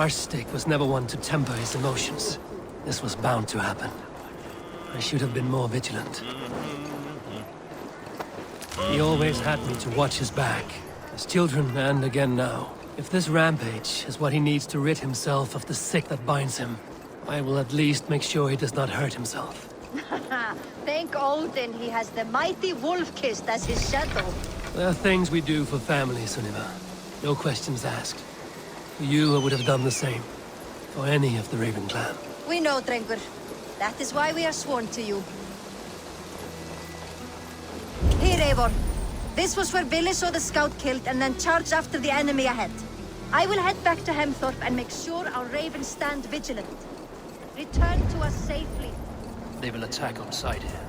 Archstick was never one to temper his emotions. This was bound to happen. I should have been more vigilant. He always had me to watch his back, as children and again now. If this rampage is what he needs to rid himself of the sick that binds him, I will at least make sure he does not hurt himself. Thank Odin he has the mighty Wolf-Kissed as his shadow. There are things we do for family, Sunniva. No questions asked. For you, I would have done the same. For any of the Raven clan. We know, Drengur. That is why we are sworn to you. Here, Eivor. This was where Billy saw the scout killed and then charged after the enemy ahead. I will head back to Hemthorpe and make sure our ravens stand vigilant. Return to us safely. They will attack on sight here.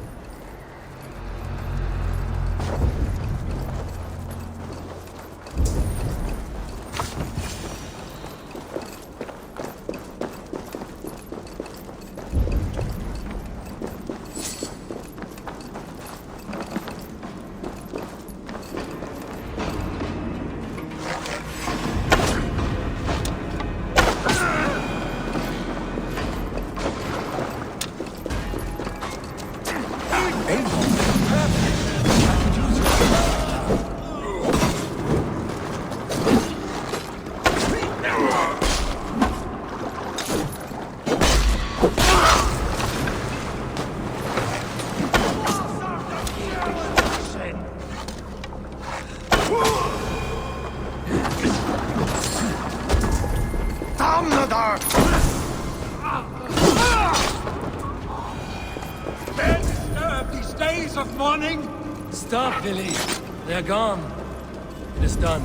Stop, Billy. They're gone. It is done.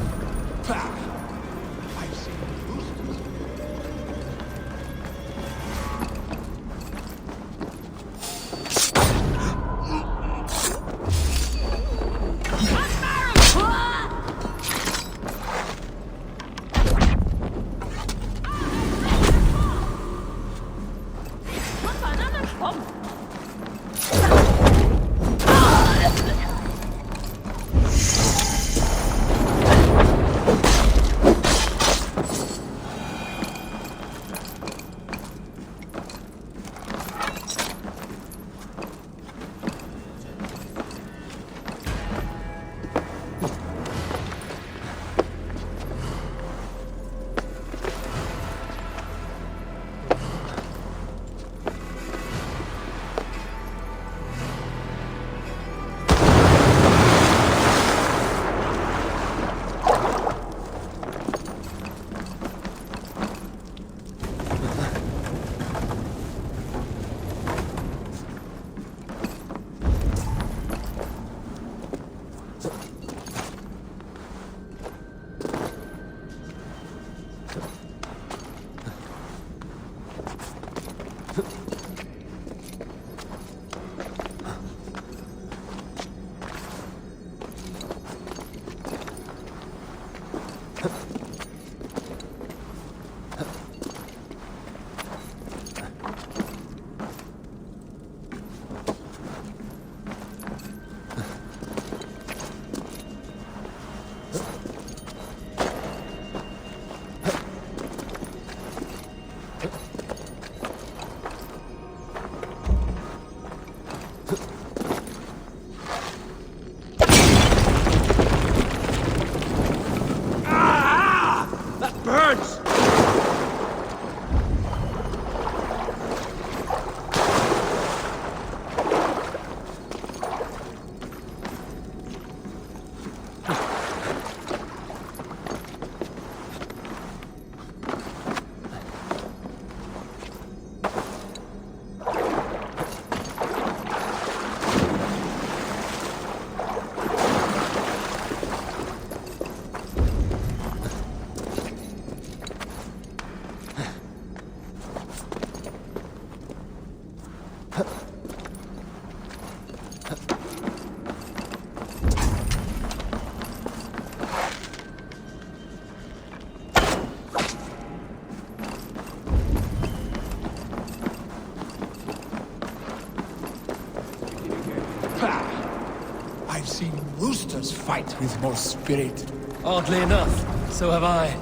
I've seen roosters. I've seen roosters fight with more spirit. Oddly enough, so have I.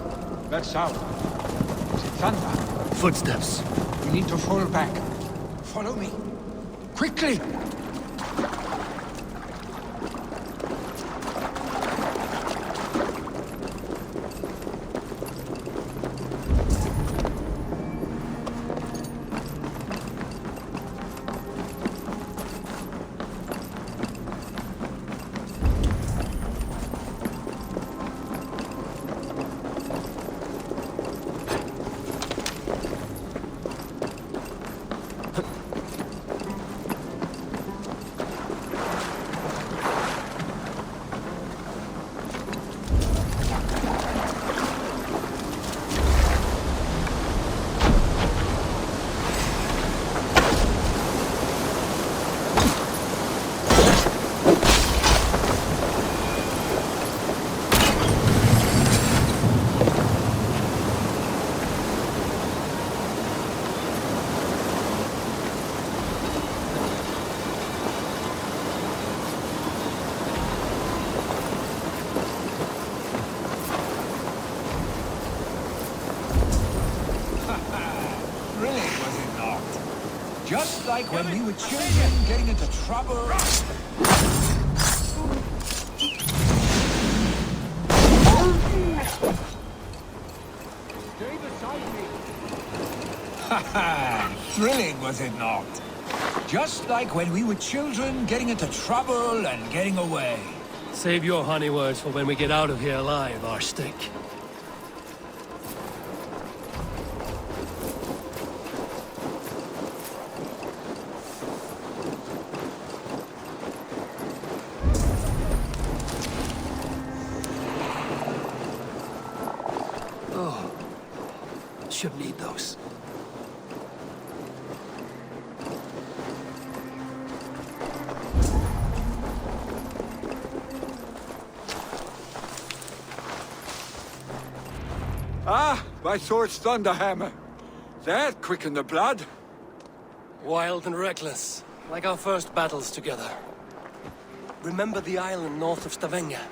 That's out. Thunder. Footsteps. We need to fall back. Follow me. Quickly! Just like when we were children getting into trouble. Stay beside me. Haha, thrilling, was it not? Just like when we were children getting into trouble and getting away. Save your honey words for when we get out of here alive, Arstick. Should need those. Ah, my sword's thunderhammer. That quickened the blood. Wild and reckless, like our first battles together. Remember the island north of Stavanger?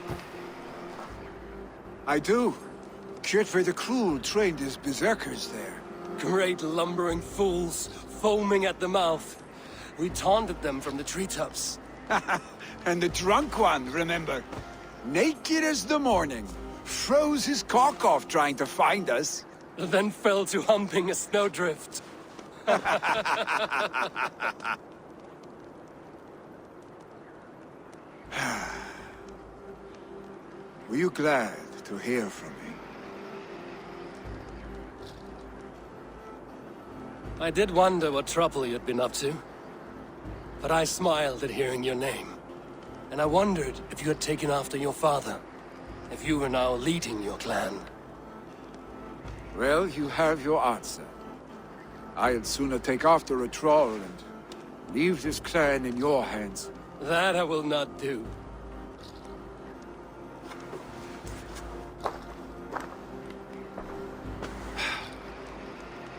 I do. Kjotve the Cruel trained his berserkers there. Great lumbering fools, foaming at the mouth. We taunted them from the treetops. And the drunk one, remember? Naked as the morning. Froze his cock off trying to find us. Then fell to humping a snowdrift. Were you glad to hear from me? I did wonder what trouble you'd been up to. But I smiled at hearing your name. And I wondered if you had taken after your father. If you were now leading your clan. Well, you have your answer. I'd sooner take after a troll and leave this clan in your hands. That I will not do.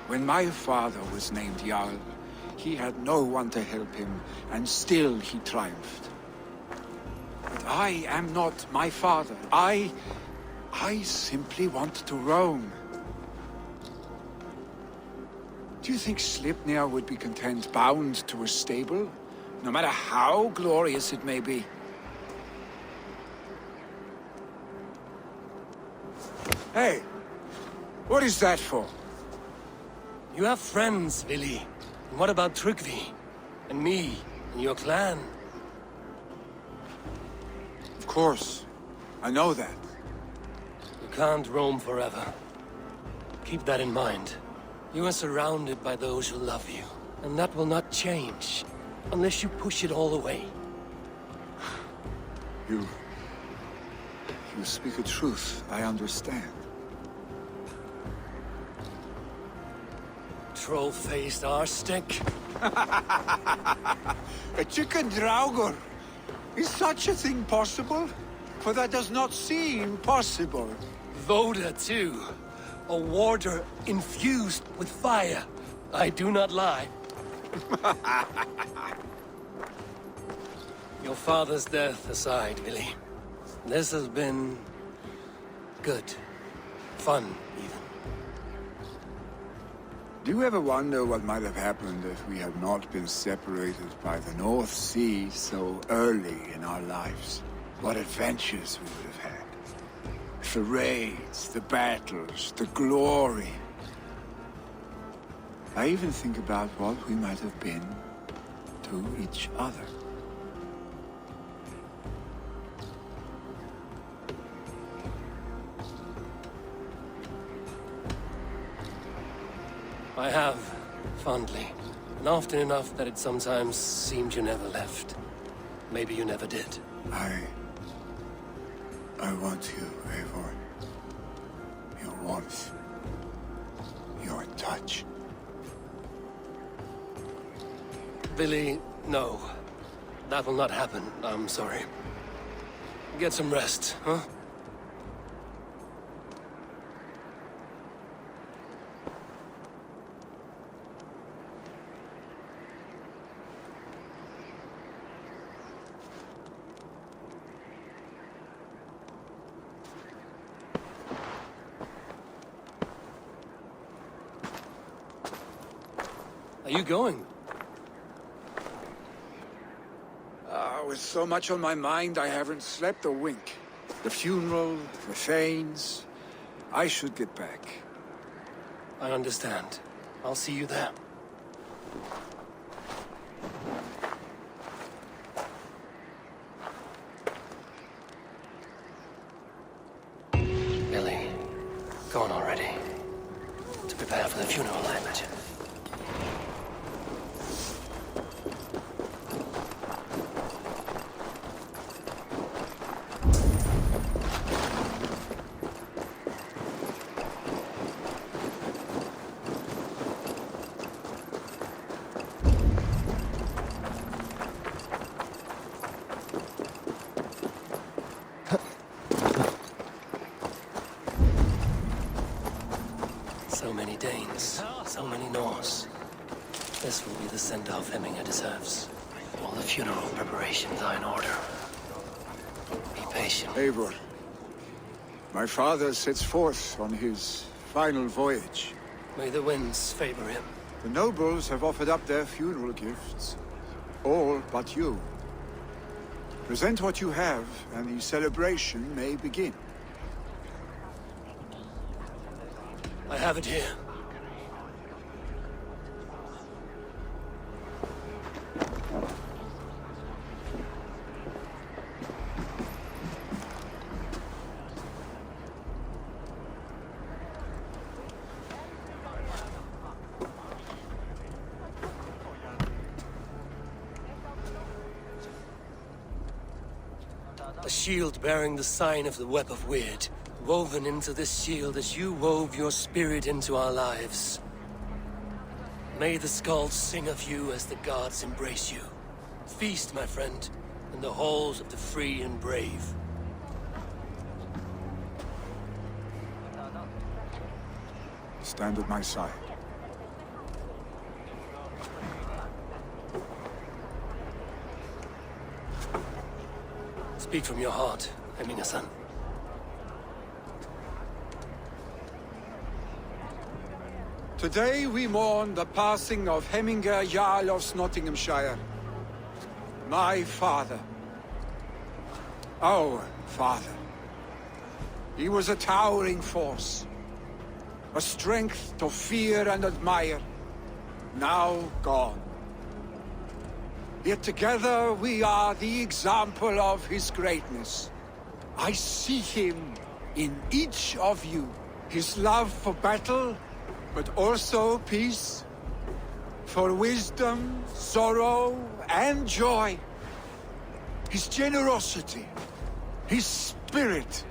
When my father was named Jarl, he had no one to help him, and still he triumphed. But I am not my father. I simply want to roam. Do you think Sleipnir would be content bound to a stable, no matter how glorious it may be? Hey, what is that for? You have friends, Vili. And what about Tryggvi? And me, and your clan? Of course. I know that. You can't roam forever. Keep that in mind. You are surrounded by those who love you. And that will not change, unless you push it all away. You speak a truth, I understand. Troll-faced arstick. A chicken draugur! Is such a thing possible? For that does not seem possible. Voda, too. A warder infused with fire. I do not lie. Your father's death aside, Vili. This has been... good. Fun, even. Do you ever wonder what might have happened if we had not been separated by the North Sea so early in our lives? What adventures we would have had. The raids, the battles, the glory. I even think about what we might have been to each other. I have, fondly. And often enough that it sometimes seemed you never left. Maybe you never did. I want you, Eivor. Your warmth. Your touch. Billy, no. That will not happen. I'm sorry. Get some rest, huh? Are you going? With so much on my mind, I haven't slept a wink. The funeral, the Thanes. I should get back. I understand. I'll see you there. Billy, gone already. To prepare for the funeral, I imagine. So many Danes, so many Norse. This will be the send-off Hemminger deserves. All the funeral preparations are in order. Be patient. Eivor, my father sets forth on his final voyage. May the winds favor him. The nobles have offered up their funeral gifts. All but you. Present what you have, and the celebration may begin. I have it here. A shield bearing the sign of the Web of Weird. Woven into this shield as you wove your spirit into our lives. May the skulls sing of you as the gods embrace you. Feast, my friend, in the halls of the free and brave. Stand at my side. Speak from your heart, Hemminger-san. Today we mourn the passing of Hemminger Jarl of Nottinghamshire. My father. Our father. He was a towering force. A strength to fear and admire. Now gone. Yet together we are the example of his greatness. I see him in each of you. His love for battle, but also peace. For wisdom, sorrow, and joy. His generosity, his spirit.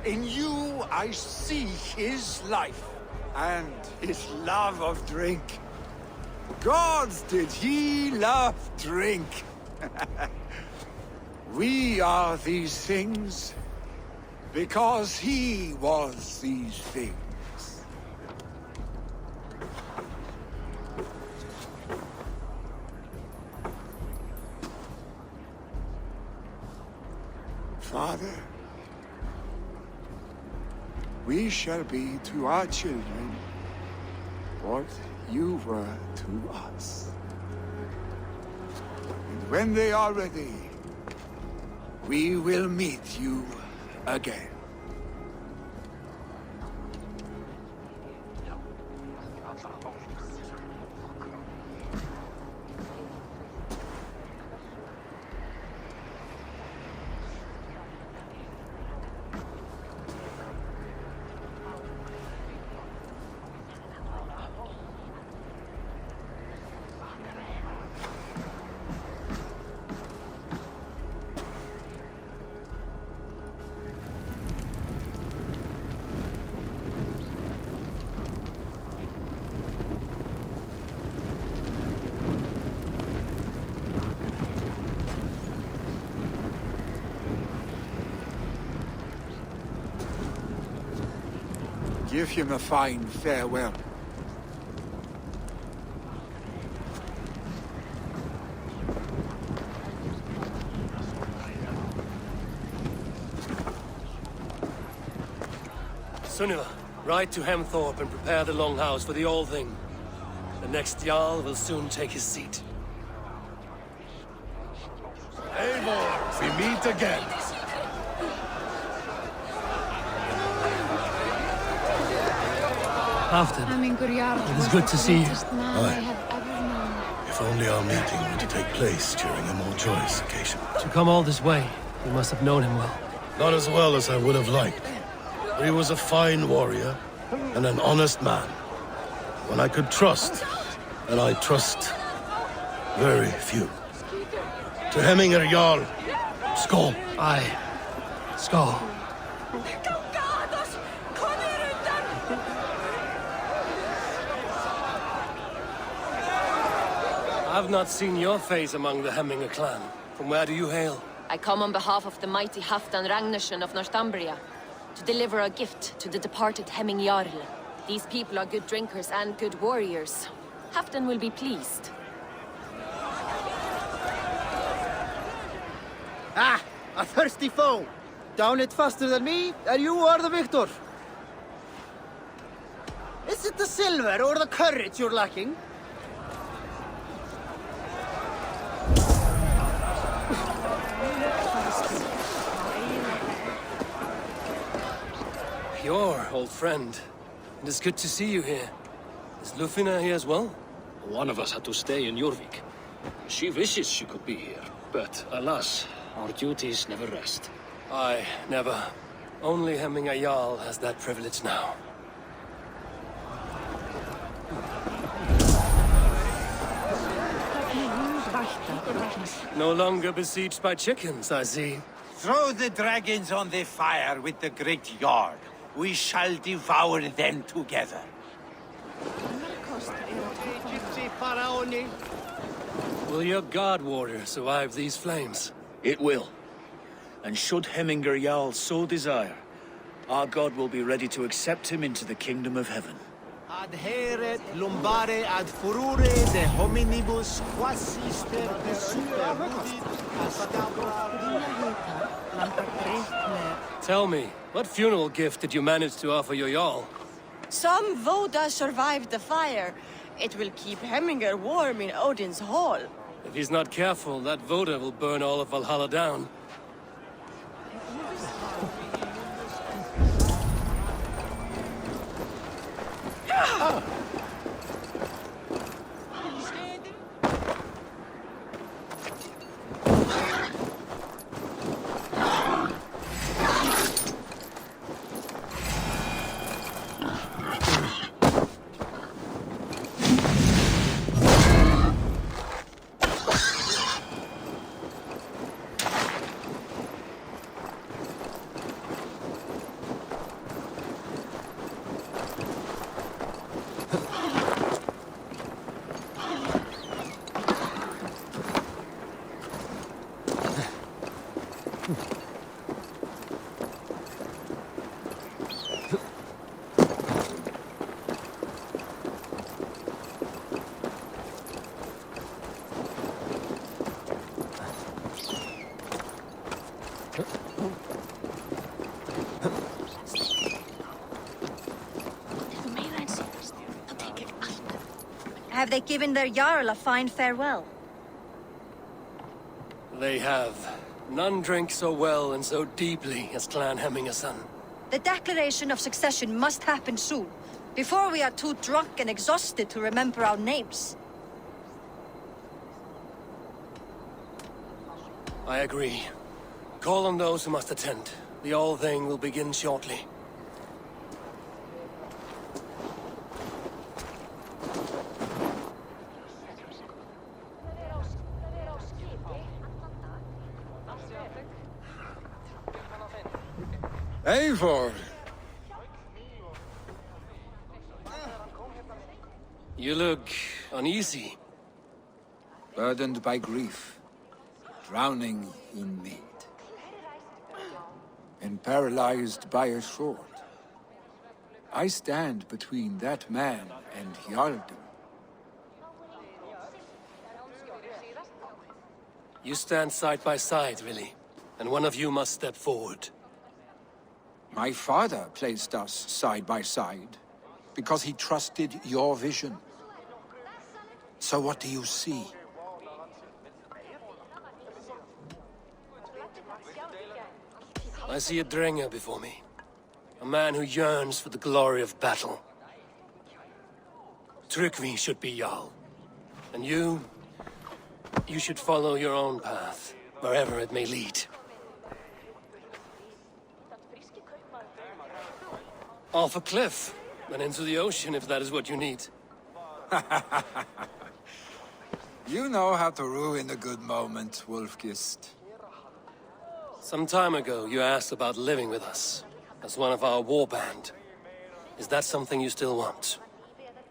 In you I see his life, and his love of drink. Gods, did he love drink! We are these things because he was these things. Father, we shall be to our children what you were to us. And when they are ready, we will meet you again. Give him a fine farewell. Sunniva, ride to Hemthorpe and prepare the Longhouse for the All Thing. The next Jarl will soon take his seat. Eivor, we meet again. Afton, it is good to see you. If only our meeting were to take place during a more joyous occasion. To come all this way, you must have known him well. Not as well as I would have liked. But he was a fine warrior and an honest man. One I could trust, and I trust very few. To Hemminger Jarl, skål. Aye. Skål. I've not seen your face among the Hemminger clan. From where do you hail? I come on behalf of the mighty Halfdan Ragnarsson of Northumbria to deliver a gift to the departed Hemming Jarl. These people are good drinkers and good warriors. Halfdan will be pleased. Ah, a thirsty foe! Down it faster than me, and you are the victor! Is it the silver or the courage you're lacking? Pure, old friend. It is good to see you here. Is Lufina here as well? One of us had to stay in Jorvik. She wishes she could be here, but alas, our duties never rest. Aye, never. Only Hemminger Jarl has that privilege now. No longer besieged by chickens, I see. Throw the dragons on the fire with the great yard. We shall devour them together. Will your guard warrior survive these flames? It will. And should Hemminger Jarl so desire, our god will be ready to accept him into the kingdom of heaven. Adheret lumbare ad furore de hominibus quasi sterpe Tell me, what funeral gift did you manage to offer your Jarl? Some Voda survived the fire. It will keep Hemminger warm in Odin's hall. If he's not careful, that Voda will burn all of Valhalla down. Have they given their Jarl a fine farewell? They have. None drink so well and so deeply as Clan Hemmingason. The declaration of succession must happen soon, before we are too drunk and exhausted to remember our names. I agree. Call on those who must attend. The All Thing will begin shortly. Eivor! You look uneasy. Burdened by grief, drowning in mead, and paralyzed by a sword. I stand between that man and Jarldom. You stand side by side, really, and one of you must step forward. My father placed us side by side because he trusted your vision. So what do you see? I see a Drenger before me. A man who yearns for the glory of battle. Tryggvi should be Jarl. And you should follow your own path, wherever it may lead. Off a cliff, and into the ocean if that is what you need. You know how to ruin a good moment, Wolfgist. Some time ago, you asked about living with us, as one of our war band. Is that something you still want?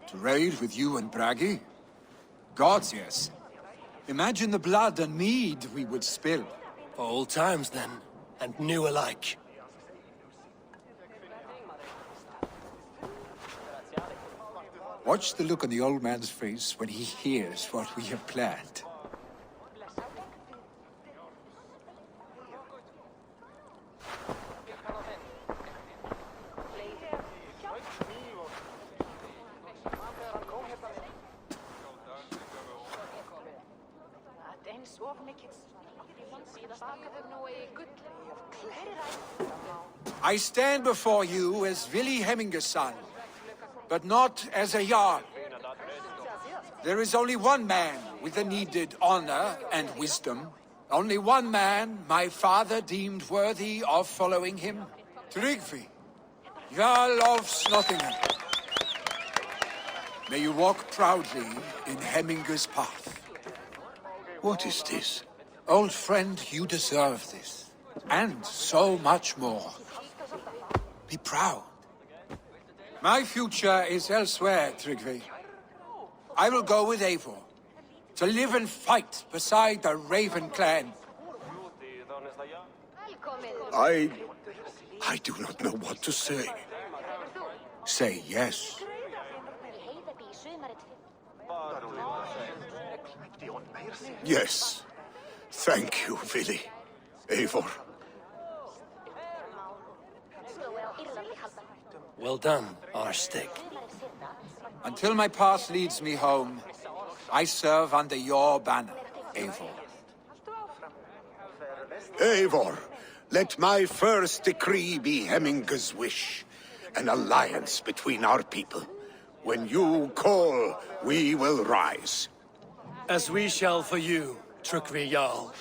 To raid with you and Bragi? Gods, yes. Imagine the blood and mead we would spill. For old times, then, and new alike. Watch the look on the old man's face when he hears what we have planned. I stand before you as Vili Hemmingason, but not as a Jarl. There is only one man with the needed honor and wisdom. Only one man my father deemed worthy of following him. Tryggvi, Jarl of Snottingham. May you walk proudly in Hemminger's path. What is this? Old friend, you deserve this. And so much more. Be proud. My future is elsewhere, Tryggvi. I will go with Eivor, to live and fight beside the Raven clan. I do not know what to say. Say yes. Yes. Thank you, Vili. Eivor. Well done, Arstig. Until my path leads me home, I serve under your banner, Eivor. Eivor, let my first decree be Hemminger's wish. An alliance between our people. When you call, we will rise. As we shall for you, Tryggvi Jarl.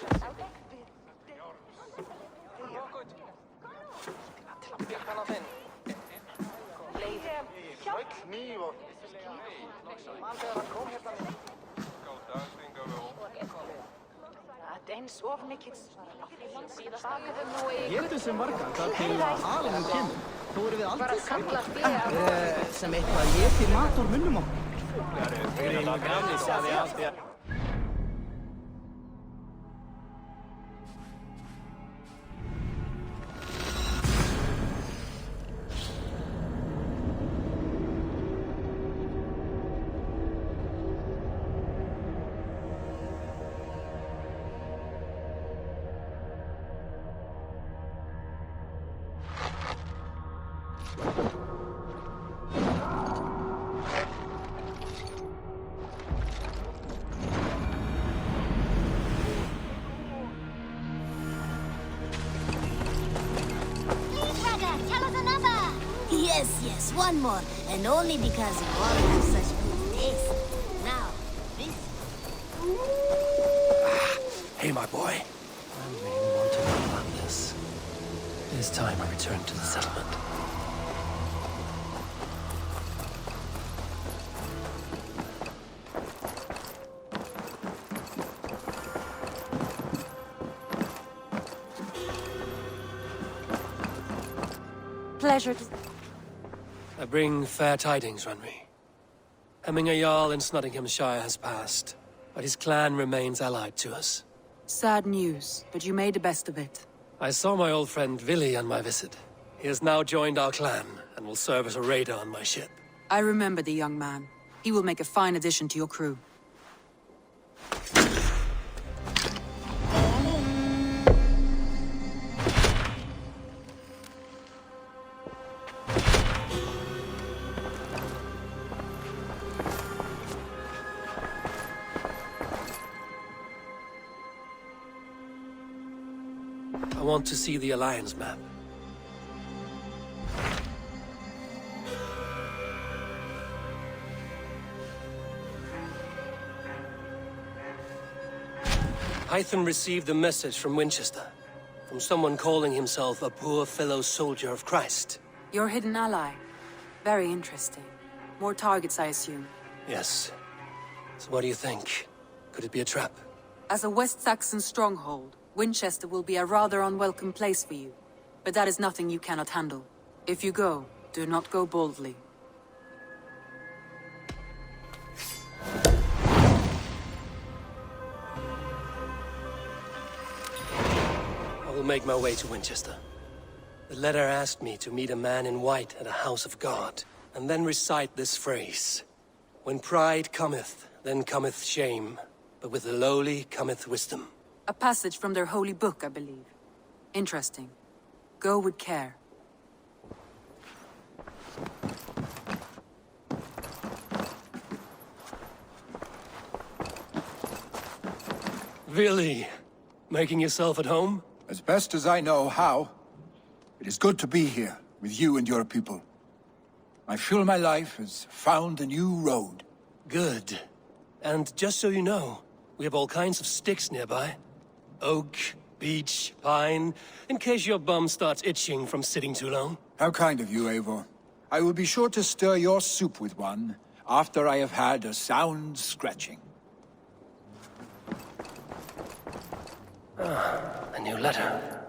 Getur sem margar þar til að alinn kemur. Þó erum við aldrei saman. Sem eitthvað ég til mat úr munnum okkur. Yes, one more. And only because you all have such good taste. Now, this... Hey, my boy. I really want to know about this. It is time I return to the settlement. Pleasure to... I bring fair tidings, Runry. Hemminger Jarl in Nottinghamshire has passed, but his clan remains allied to us. Sad news, but you made the best of it. I saw my old friend Vili on my visit. He has now joined our clan, and will serve as a raider on my ship. I remember the young man. He will make a fine addition to your crew. I want to see the Alliance map. Hytham received a message from Winchester, from someone calling himself a poor fellow soldier of Christ. Your hidden ally. Very interesting. More targets, I assume. Yes. So what do you think? Could it be a trap? As a West Saxon stronghold, Winchester will be a rather unwelcome place for you. But that is nothing you cannot handle. If you go, do not go boldly. I will make my way to Winchester. The letter asked me to meet a man in white at a house of God, and then recite this phrase. When pride cometh, then cometh shame, but with the lowly cometh wisdom. A passage from their holy book, I believe. Interesting. Go with care. Vili, making yourself at home? As best as I know how. It is good to be here, with you and your people. I feel my life has found a new road. Good. And just so you know, we have all kinds of sticks nearby. Oak, beech, pine, in case your bum starts itching from sitting too long. How kind of you, Eivor. I will be sure to stir your soup with one, after I have had a sound scratching. A new letter.